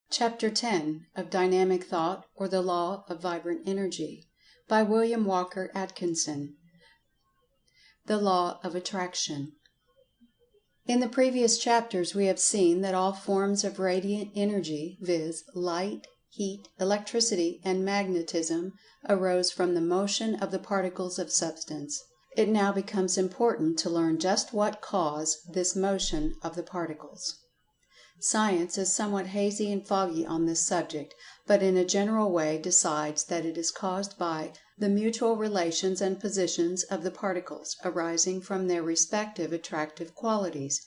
Chapter 10 of Dynamic Thought, or the Law of Vibrant Energy, by William Walker Atkinson. The Law of Attraction. In the previous chapters we have seen that all forms of radiant energy, viz., light, heat, electricity, and magnetism, arose from the motion of the particles of substance. It now becomes important to learn just what caused this motion of the particles. Science is somewhat hazy and foggy on this subject, but in a general way decides that it is caused by the mutual relations and positions of the particles, arising from their respective attractive qualities,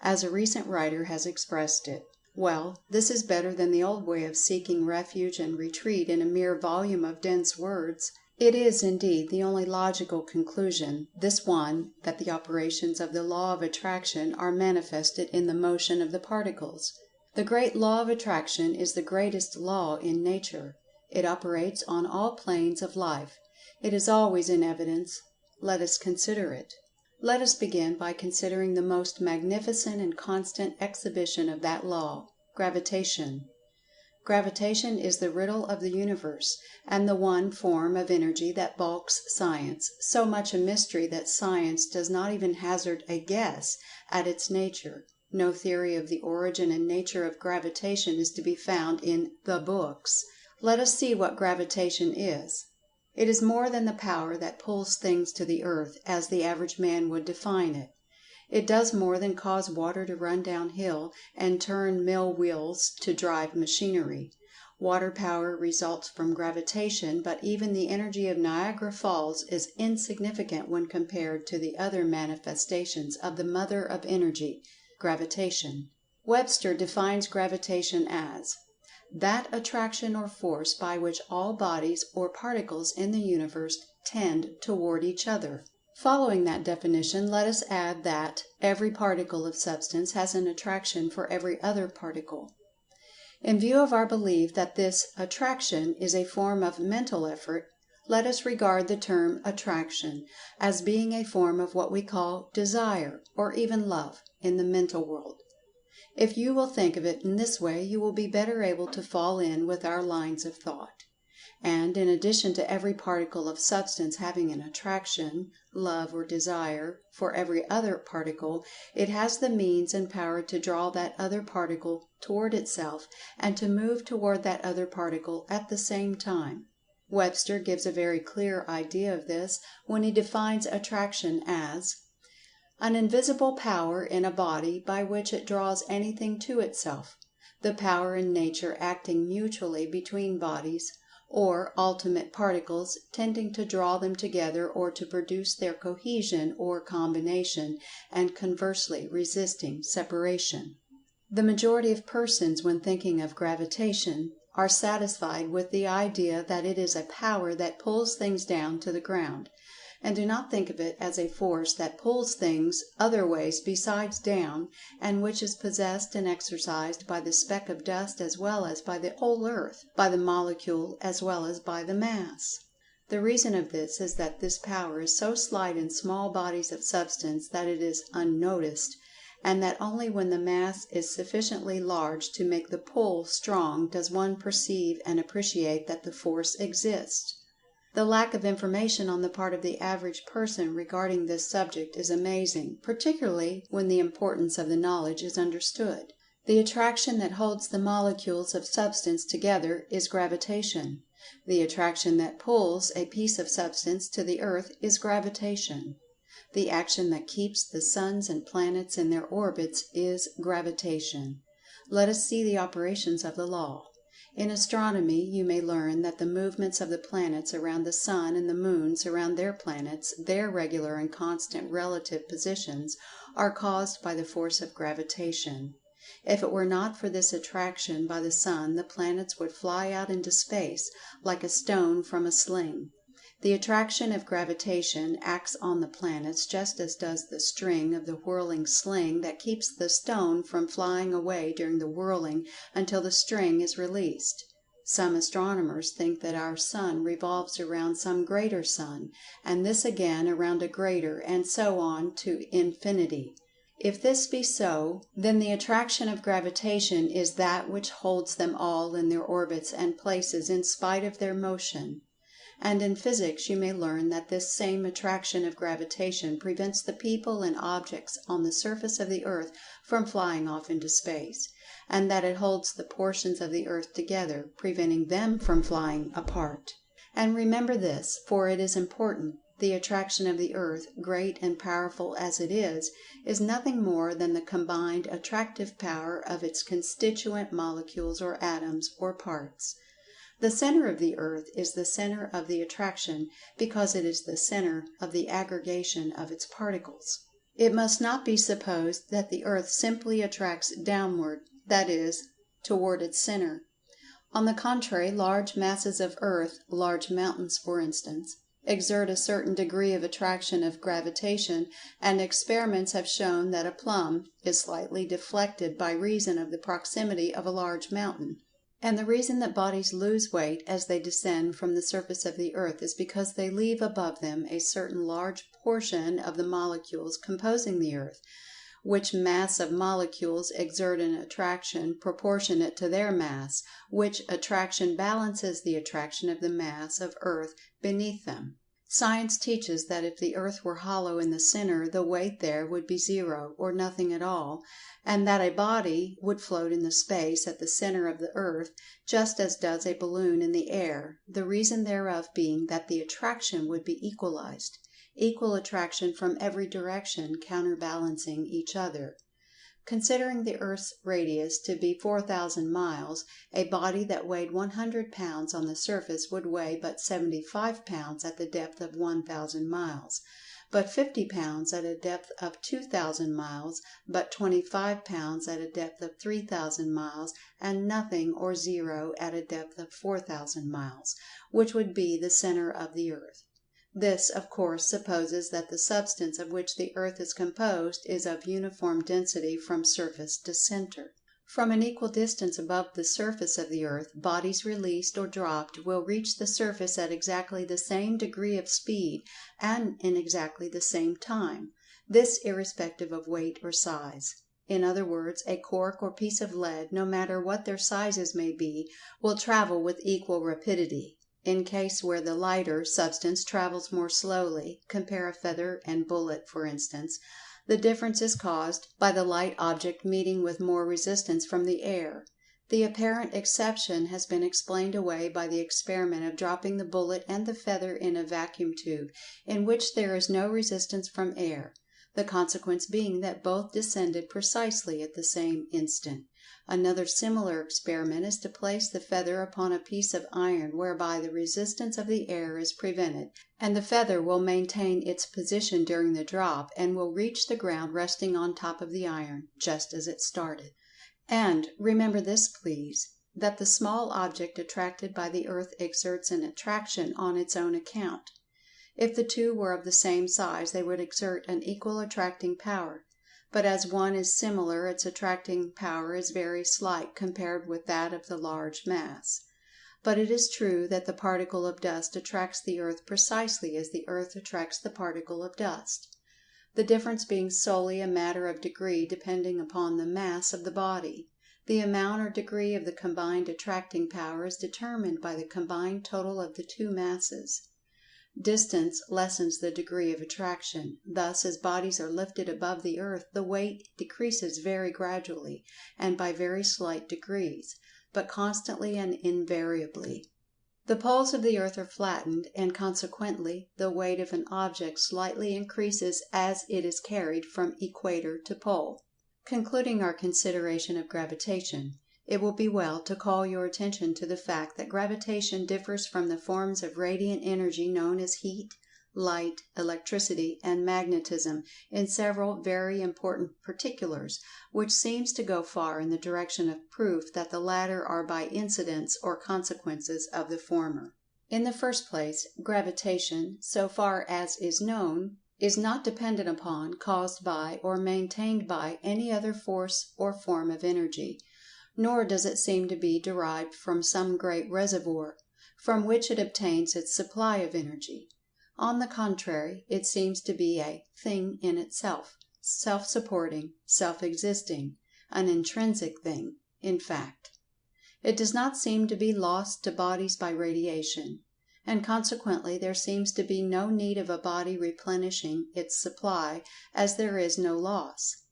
as a recent writer has expressed it. Well, this is better than the old way of seeking refuge and retreat in a mere volume of dense words. It is, indeed, the only logical conclusion, this one, that the operations of the Law of Attraction are manifested in the motion of the particles. The great Law of Attraction is the greatest law in Nature. It operates on all planes of life. It is always in evidence. Let us consider it. Let us begin by considering the most magnificent and constant exhibition of that law, gravitation. Gravitation is the riddle of the universe, and the one form of energy that balks science, so much a mystery that science does not even hazard a guess at its nature. No theory of the origin and nature of gravitation is to be found in the books. Let us see what gravitation is. It is more than the power that pulls things to the earth, as the average man would define it. It does more than cause water to run downhill, and turn mill wheels to drive machinery. Water power results from gravitation, but even the energy of Niagara Falls is insignificant when compared to the other manifestations of the mother of energy, gravitation. Webster defines gravitation as that attraction or force by which all bodies or particles in the universe tend toward each other. Following that definition, let us add that every particle of substance has an attraction for every other particle. In view of our belief that this attraction is a form of mental effort, let us regard the term attraction as being a form of what we call desire, or even love, in the mental world. If you will think of it in this way, you will be better able to fall in with our lines of thought. And in addition to every particle of substance having an attraction, love or desire, for every other particle, it has the means and power to draw that other particle toward itself, and to move toward that other particle at the same time. Webster gives a very clear idea of this when he defines attraction as an invisible power in a body by which it draws anything to itself, the power in nature acting mutually between bodies, or ultimate particles, tending to draw them together or to produce their cohesion or combination, and conversely resisting separation. The majority of persons, when thinking of gravitation, are satisfied with the idea that it is a power that pulls things down to the ground, and do not think of it as a force that pulls things other ways besides down, and which is possessed and exercised by the speck of dust as well as by the whole earth, by the molecule as well as by the mass. The reason of this is that this power is so slight in small bodies of substance that it is unnoticed, and that only when the mass is sufficiently large to make the pull strong does one perceive and appreciate that the force exists. The lack of information on the part of the average person regarding this subject is amazing, particularly when the importance of the knowledge is understood. The attraction that holds the molecules of substance together is gravitation. The attraction that pulls a piece of substance to the earth is gravitation. The action that keeps the suns and planets in their orbits is gravitation. Let us see the operations of the law. In astronomy you may learn that the movements of the planets around the sun and the moons around their planets, their regular and constant relative positions, are caused by the force of gravitation. If it were not for this attraction by the sun, the planets would fly out into space like a stone from a sling. The attraction of gravitation acts on the planets just as does the string of the whirling sling that keeps the stone from flying away during the whirling until the string is released. Some astronomers think that our sun revolves around some greater sun, and this again around a greater, and so on to infinity. If this be so, then the attraction of gravitation is that which holds them all in their orbits and places in spite of their motion. And in physics you may learn that this same attraction of gravitation prevents the people and objects on the surface of the earth from flying off into space, and that it holds the portions of the earth together, preventing them from flying apart. And remember this, for it is important. The attraction of the earth, great and powerful as it is nothing more than the combined attractive power of its constituent molecules or atoms or parts. The center of the earth is the center of the attraction because it is the center of the aggregation of its particles. It must not be supposed that the earth simply attracts downward, that is, toward its center. On the contrary, large masses of earth, large mountains for instance, exert a certain degree of attraction of gravitation, and experiments have shown that a plum is slightly deflected by reason of the proximity of a large mountain. And the reason that bodies lose weight as they descend from the surface of the earth is because they leave above them a certain large portion of the molecules composing the earth, which mass of molecules exert an attraction proportionate to their mass, which attraction balances the attraction of the mass of earth beneath them. Science teaches that if the earth were hollow in the center, the weight there would be zero, or nothing at all, and that a body would float in the space at the center of the earth, just as does a balloon in the air, the reason thereof being that the attraction would be equalized. Equal attraction from every direction counterbalancing each other. Considering the earth's radius to be 4,000 miles, a body that weighed 100 pounds on the surface would weigh but 75 pounds at the depth of 1,000 miles, but 50 pounds at a depth of 2,000 miles, but 25 pounds at a depth of 3,000 miles, and nothing or zero at a depth of 4,000 miles, which would be the center of the earth. This, of course, supposes that the substance of which the earth is composed is of uniform density from surface to center. From an equal distance above the surface of the earth, bodies released or dropped will reach the surface at exactly the same degree of speed and in exactly the same time, this irrespective of weight or size. In other words, a cork or piece of lead, no matter what their sizes may be, will travel with equal rapidity. In case where the lighter substance travels more slowly, compare a feather and bullet for instance, the difference is caused by the light object meeting with more resistance from the air. The apparent exception has been explained away by the experiment of dropping the bullet and the feather in a vacuum tube, in which there is no resistance from air, the consequence being that both descended precisely at the same instant. Another similar experiment is to place the feather upon a piece of iron whereby the resistance of the air is prevented, and the feather will maintain its position during the drop, and will reach the ground resting on top of the iron, just as it started. And, remember this please, that the small object attracted by the earth exerts an attraction on its own account. If the two were of the same size they would exert an equal attracting power. But as one is similar, its attracting power is very slight compared with that of the large mass. But it is true that the particle of dust attracts the earth precisely as the earth attracts the particle of dust, the difference being solely a matter of degree depending upon the mass of the body. The amount or degree of the combined attracting power is determined by the combined total of the two masses. Distance lessens the degree of attraction. Thus, as bodies are lifted above the earth, the weight decreases very gradually, and by very slight degrees, but constantly and invariably. The poles of the earth are flattened, and consequently the weight of an object slightly increases as it is carried from equator to pole. Concluding our consideration of gravitation, it will be well to call your attention to the fact that gravitation differs from the forms of radiant energy known as heat, light, electricity, and magnetism in several very important particulars, which seems to go far in the direction of proof that the latter are by incidents or consequences of the former. In the first place, gravitation, so far as is known, is not dependent upon, caused by, or maintained by any other force or form of energy. Nor does it seem to be derived from some great reservoir, from which it obtains its supply of energy. On the contrary, it seems to be a "thing in itself," self-supporting, self-existing, an intrinsic thing, in fact. It does not seem to be lost to bodies by radiation, and consequently there seems to be no need of a body replenishing its supply, as there is no loss.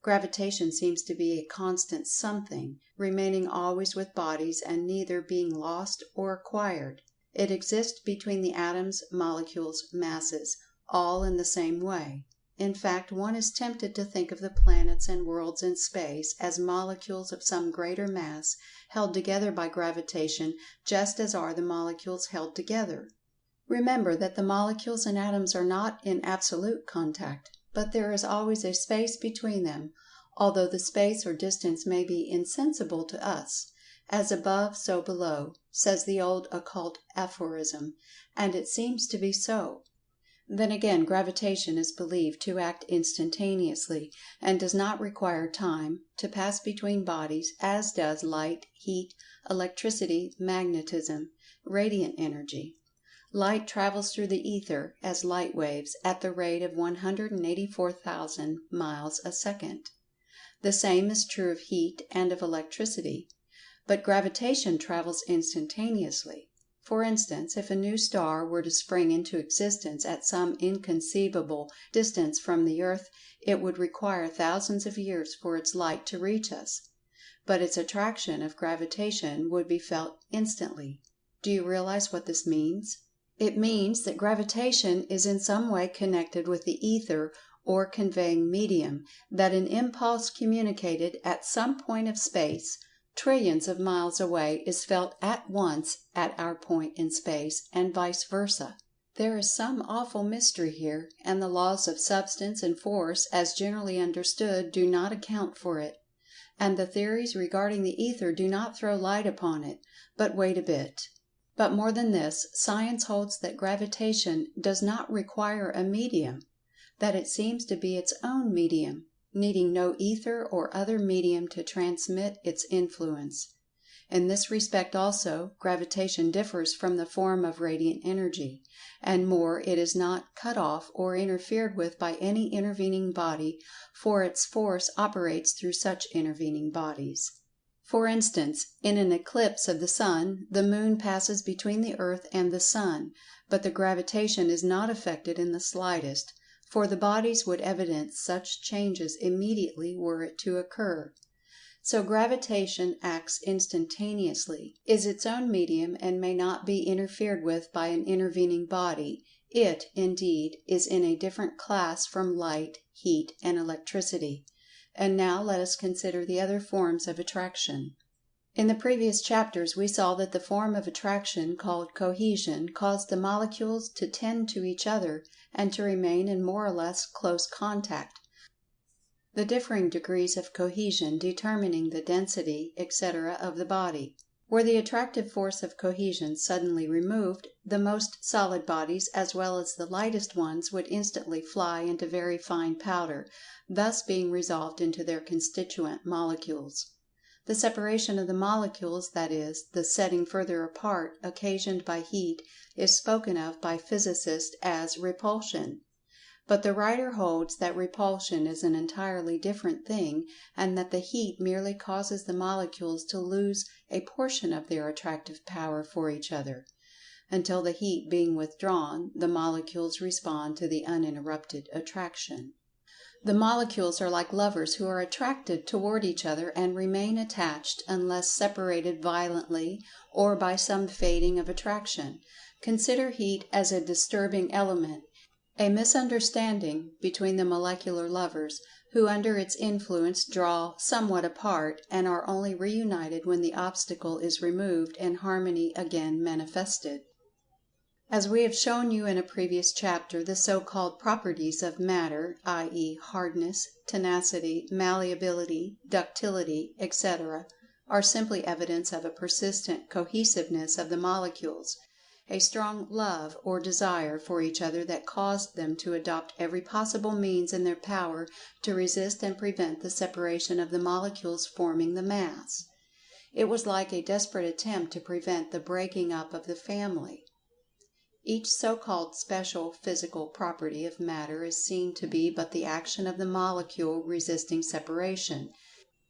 Gravitation seems to be a constant something, remaining always with bodies and neither being lost or acquired. It exists between the atoms, molecules, masses, all in the same way. In fact, one is tempted to think of the planets and worlds in space as molecules of some greater mass held together by gravitation, just as are the molecules held together. Remember that the molecules and atoms are not in absolute contact, but there is always a space between them, although the space or distance may be insensible to us. As above, so below, says the old occult aphorism, and it seems to be so. Then again, gravitation is believed to act instantaneously, and does not require time to pass between bodies, as does light, heat, electricity, magnetism, radiant energy. Light travels through the ether as light waves at the rate of 184,000 miles a second. The same is true of heat and of electricity. But gravitation travels instantaneously. For instance, if a new star were to spring into existence at some inconceivable distance from the earth, it would require thousands of years for its light to reach us. But its attraction of gravitation would be felt instantly. Do you realize what this means? It means that gravitation is in some way connected with the ether or conveying medium, that an impulse communicated at some point of space, trillions of miles away, is felt at once at our point in space, and vice versa. There is some awful mystery here, and the laws of substance and force, as generally understood, do not account for it. And the theories regarding the ether do not throw light upon it. But wait a bit. But more than this, science holds that gravitation does not require a medium, that it seems to be its own medium, needing no ether or other medium to transmit its influence. In this respect also, gravitation differs from the form of radiant energy, and more, it is not cut off or interfered with by any intervening body, for its force operates through such intervening bodies. For instance, in an eclipse of the sun, the moon passes between the earth and the sun, but the gravitation is not affected in the slightest, for the bodies would evidence such changes immediately were it to occur. So gravitation acts instantaneously, is its own medium, and may not be interfered with by an intervening body. It, indeed, is in a different class from light, heat, and electricity. And now let us consider the other forms of attraction. In the previous chapters we saw that the form of attraction called cohesion caused the molecules to tend to each other and to remain in more or less close contact, the differing degrees of cohesion determining the density, etc., of the body. Were the attractive force of cohesion suddenly removed, the most solid bodies, as well as the lightest ones, would instantly fly into very fine powder, thus being resolved into their constituent molecules. The separation of the molecules, that is, the setting further apart, occasioned by heat, is spoken of by physicists as repulsion. But the writer holds that repulsion is an entirely different thing, and that the heat merely causes the molecules to lose a portion of their attractive power for each other. Until the heat being withdrawn, the molecules respond to the uninterrupted attraction. The molecules are like lovers who are attracted toward each other and remain attached unless separated violently or by some fading of attraction. Consider heat as a disturbing element, a misunderstanding between the molecular lovers, who under its influence draw somewhat apart, and are only reunited when the obstacle is removed and harmony again manifested. As we have shown you in a previous chapter, the so-called properties of matter, i.e., hardness, tenacity, malleability, ductility, etc., are simply evidence of a persistent cohesiveness of the molecules, a strong love or desire for each other that caused them to adopt every possible means in their power to resist and prevent the separation of the molecules forming the mass. It was like a desperate attempt to prevent the breaking up of the family. Each so-called special physical property of matter is seen to be but the action of the molecule resisting separation,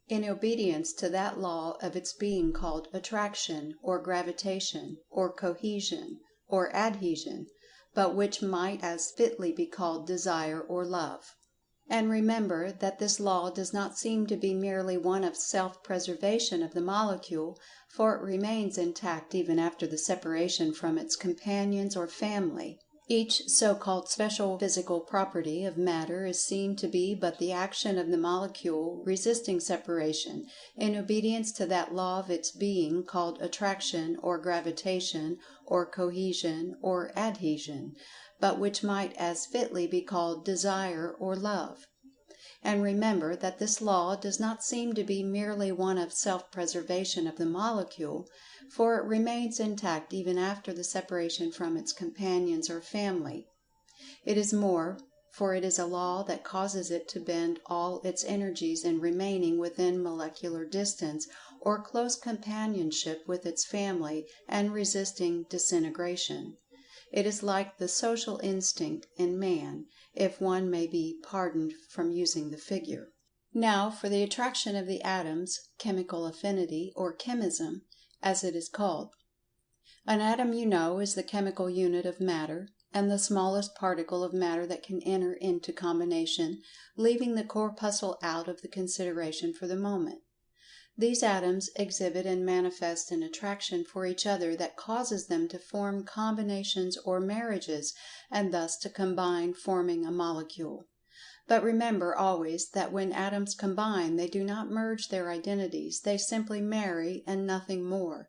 in obedience to that law of its being called attraction, or gravitation, or cohesion, or adhesion, but which might as fitly be called desire or love. And remember that this law does not seem to be merely one of self-preservation of the molecule, for it remains intact even after the separation from its companions or family. Each so-called special physical property of matter is seen to be but the action of the molecule resisting separation, in obedience to that law of its being called attraction, or gravitation, or cohesion, or adhesion, but which might as fitly be called desire or love. And remember that this law does not seem to be merely one of self-preservation of the molecule, for it remains intact even after the separation from its companions or family. It is more, for it is a law that causes it to bend all its energies in remaining within molecular distance or close companionship with its family, and resisting disintegration. It is like the social instinct in man, if one may be pardoned from using the figure. Now for the attraction of the atoms, chemical affinity, or chemism, as it is called. An atom, you know, is the chemical unit of matter, and the smallest particle of matter that can enter into combination, leaving the corpuscle out of the consideration for the moment. These atoms exhibit and manifest an attraction for each other that causes them to form combinations or marriages, and thus to combine, forming a molecule. But remember always that when atoms combine they do not merge their identities, they simply marry and nothing more.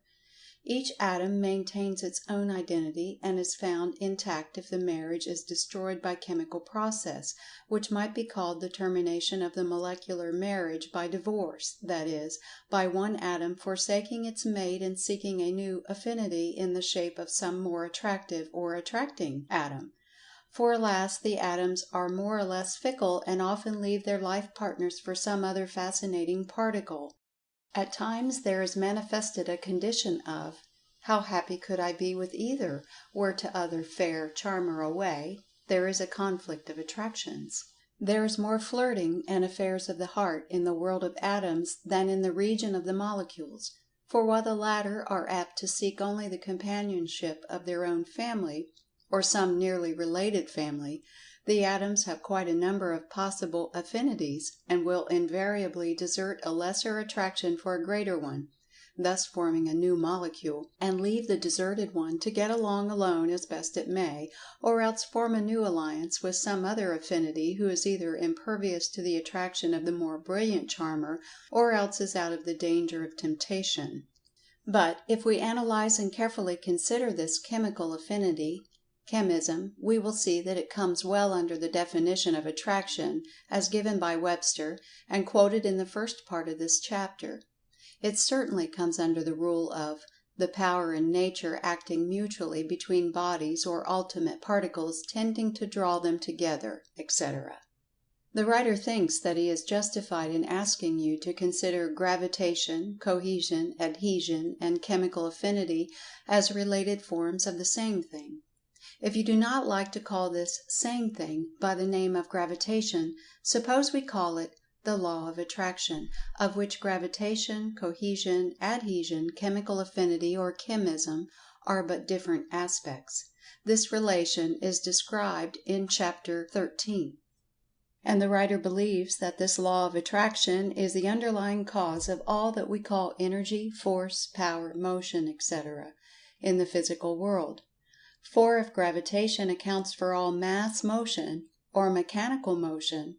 Each atom maintains its own identity, and is found intact if the marriage is destroyed by chemical process, which might be called the termination of the molecular marriage by divorce, that is, by one atom forsaking its mate and seeking a new affinity in the shape of some more attractive or attracting atom. For alas, the atoms are more or less fickle, and often leave their life partners for some other fascinating particle. At times there is manifested a condition of "How happy could I be with either, were to other fair charmer away." There is a conflict of attractions. There is more flirting and affairs of the heart in the world of atoms than in the region of the molecules, for while the latter are apt to seek only the companionship of their own family, or some nearly related family, the atoms have quite a number of possible affinities, and will invariably desert a lesser attraction for a greater one, thus forming a new molecule, and leave the deserted one to get along alone as best it may, or else form a new alliance with some other affinity who is either impervious to the attraction of the more brilliant charmer, or else is out of the danger of temptation. But if we analyze and carefully consider this chemical affinity, chemism, we will see that it comes well under the definition of attraction, as given by Webster, and quoted in the first part of this chapter. It certainly comes under the rule of the power in nature acting mutually between bodies or ultimate particles, tending to draw them together, etc. The writer thinks that he is justified in asking you to consider gravitation, cohesion, adhesion, and chemical affinity as related forms of the same thing. If you do not like to call this same thing by the name of gravitation, suppose we call it the law of attraction, of which gravitation, cohesion, adhesion, chemical affinity, or chemism are but different aspects. This relation is described in Chapter 13. And the writer believes that this law of attraction is the underlying cause of all that we call energy, force, power, motion, etc., in the physical world. For if gravitation accounts for all mass motion, or mechanical motion,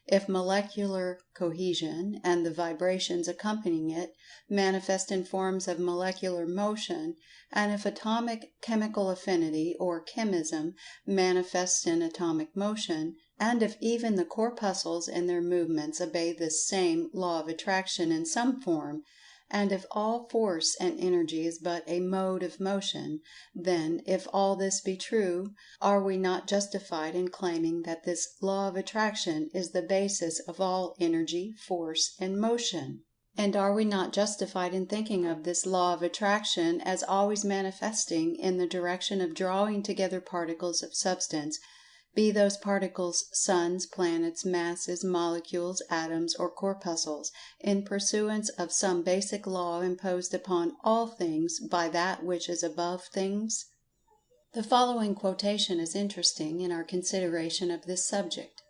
if molecular cohesion, and the vibrations accompanying it, manifest in forms of molecular motion, and if atomic chemical affinity, or chemism, manifests in atomic motion, and if even the corpuscles in their movements obey this same law of attraction in some form, and if all force and energy is but a mode of motion, then, if all this be true, are we not justified in claiming that this law of attraction is the basis of all energy, force, and motion? And are we not justified in thinking of this law of attraction as always manifesting in the direction of drawing together particles of substance, be those particles suns, planets, masses, molecules, atoms, or corpuscles, in pursuance of some basic law imposed upon all things by that which is above things? The following quotation is interesting in our consideration of this subject.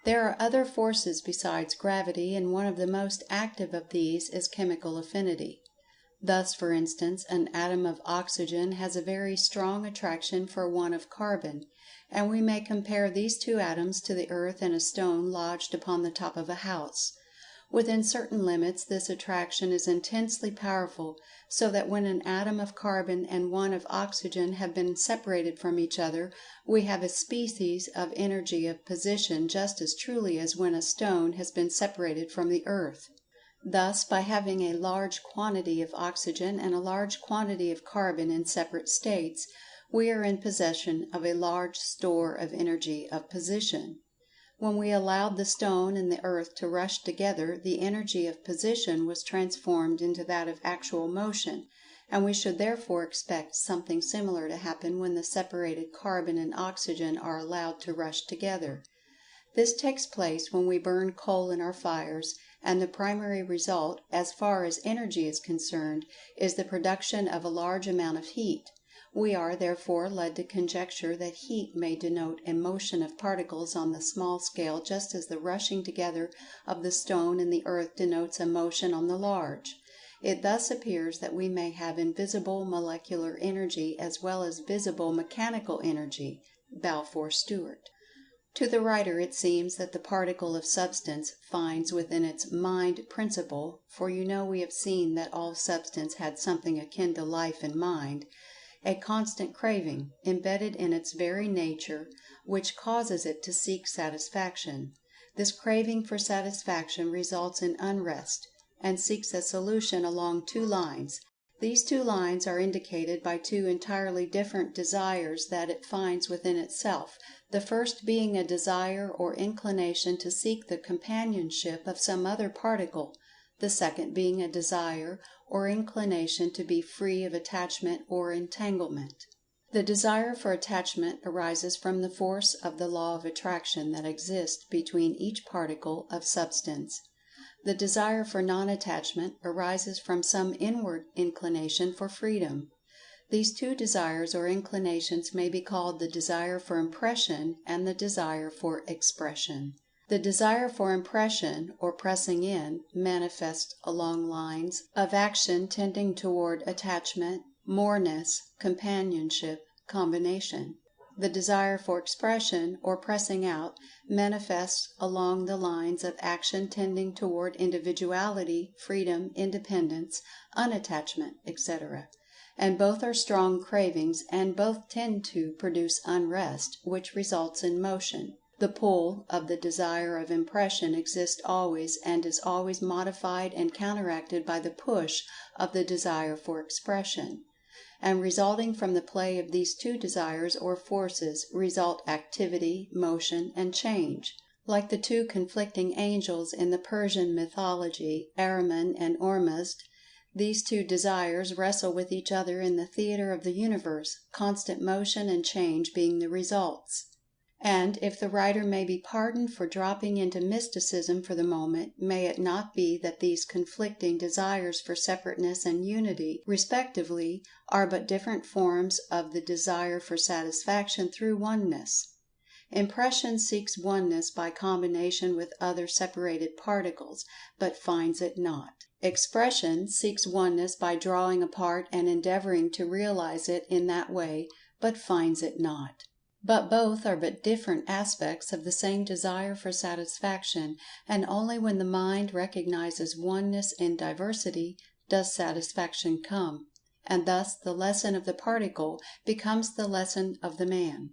There are other forces besides gravity, and one of the most active of these is chemical affinity. Thus, for instance, an atom of oxygen has a very strong attraction for one of carbon, and we may compare these two atoms to the earth and a stone lodged upon the top of a house. Within certain limits this attraction is intensely powerful, so that when an atom of carbon and one of oxygen have been separated from each other, we have a species of energy of position just as truly as when a stone has been separated from the earth. Thus, by having a large quantity of oxygen and a large quantity of carbon in separate states, we are in possession of a large store of energy of position. When we allowed the stone and the earth to rush together, the energy of position was transformed into that of actual motion, and we should therefore expect something similar to happen when the separated carbon and oxygen are allowed to rush together. This takes place when we burn coal in our fires, and the primary result, as far as energy is concerned, is the production of a large amount of heat. We are, therefore, led to conjecture that heat may denote a motion of particles on the small scale, just as the rushing together of the stone and the earth denotes a motion on the large. It thus appears that we may have invisible molecular energy as well as visible mechanical energy. Balfour Stewart. To the writer it seems that the particle of substance finds within its mind principle, for you know we have seen that all substance had something akin to life and mind, a constant craving, embedded in its very nature, which causes it to seek satisfaction. This craving for satisfaction results in unrest, and seeks a solution along two lines. These two lines are indicated by two entirely different desires that it finds within itself, the first being a desire or inclination to seek the companionship of some other particle, the second being a desire or inclination to be free of attachment or entanglement. The desire for attachment arises from the force of the law of attraction that exists between each particle of substance. The desire for non-attachment arises from some inward inclination for freedom. These two desires or inclinations may be called the desire for impression and the desire for expression. The desire for impression, or pressing in, manifests along lines of action tending toward attachment, moreness, companionship, combination. The desire for expression, or pressing out, manifests along the lines of action tending toward individuality, freedom, independence, unattachment, etc. And both are strong cravings, and both tend to produce unrest, which results in motion. The pull of the desire of impression exists always, and is always modified and counteracted by the push of the desire for expression. And resulting from the play of these two desires or forces result activity, motion, and change. Like the two conflicting angels in the Persian mythology, Ahriman and Ormuzd, these two desires wrestle with each other in the theater of the universe, constant motion and change being the results. And, if the writer may be pardoned for dropping into mysticism for the moment, may it not be that these conflicting desires for separateness and unity, respectively, are but different forms of the desire for satisfaction through oneness? Impression seeks oneness by combination with other separated particles, but finds it not. Expression seeks oneness by drawing apart and endeavoring to realize it in that way, but finds it not. But both are but different aspects of the same desire for satisfaction, and only when the mind recognizes oneness in diversity does satisfaction come, and thus the lesson of the particle becomes the lesson of the man.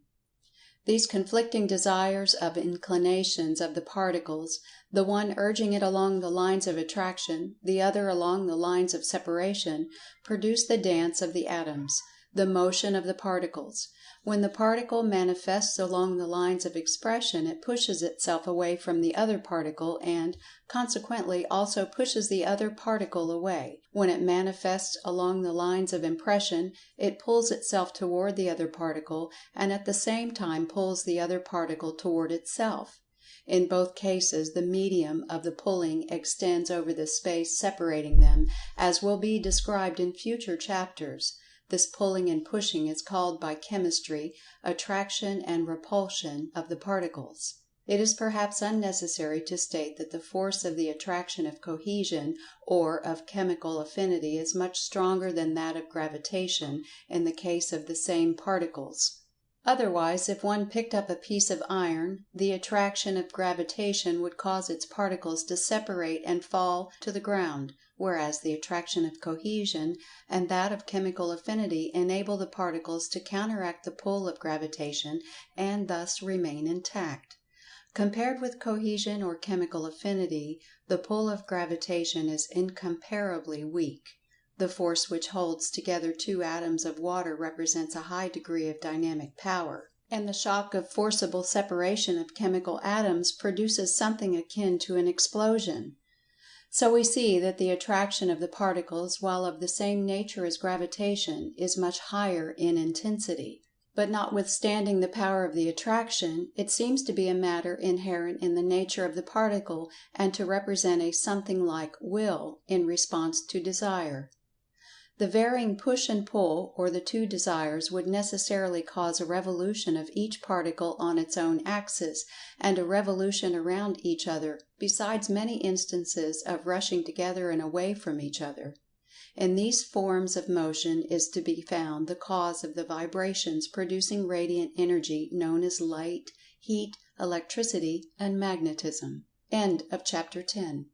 These conflicting desires of inclinations of the particles, the one urging it along the lines of attraction, the other along the lines of separation, produce the dance of the atoms. The motion of the particles. When the particle manifests along the lines of expression, it pushes itself away from the other particle and, consequently, also pushes the other particle away. When it manifests along the lines of impression, it pulls itself toward the other particle, and at the same time pulls the other particle toward itself. In both cases, the medium of the pulling extends over the space separating them, as will be described in future chapters. This pulling and pushing is called by chemistry attraction and repulsion of the particles. It is perhaps unnecessary to state that the force of the attraction of cohesion or of chemical affinity is much stronger than that of gravitation in the case of the same particles. Otherwise, if one picked up a piece of iron, the attraction of gravitation would cause its particles to separate and fall to the ground, whereas the attraction of cohesion and that of chemical affinity enable the particles to counteract the pull of gravitation and thus remain intact. Compared with cohesion or chemical affinity, the pull of gravitation is incomparably weak. The force which holds together two atoms of water represents a high degree of dynamic power, and the shock of forcible separation of chemical atoms produces something akin to an explosion. So we see that the attraction of the particles, while of the same nature as gravitation, is much higher in intensity. But notwithstanding the power of the attraction, it seems to be a matter inherent in the nature of the particle, and to represent a something like will in response to desire. The varying push and pull, or the two desires, would necessarily cause a revolution of each particle on its own axis, and a revolution around each other, besides many instances of rushing together and away from each other. In these forms of motion is to be found the cause of the vibrations producing radiant energy known as light, heat, electricity, and magnetism. End of Chapter 10.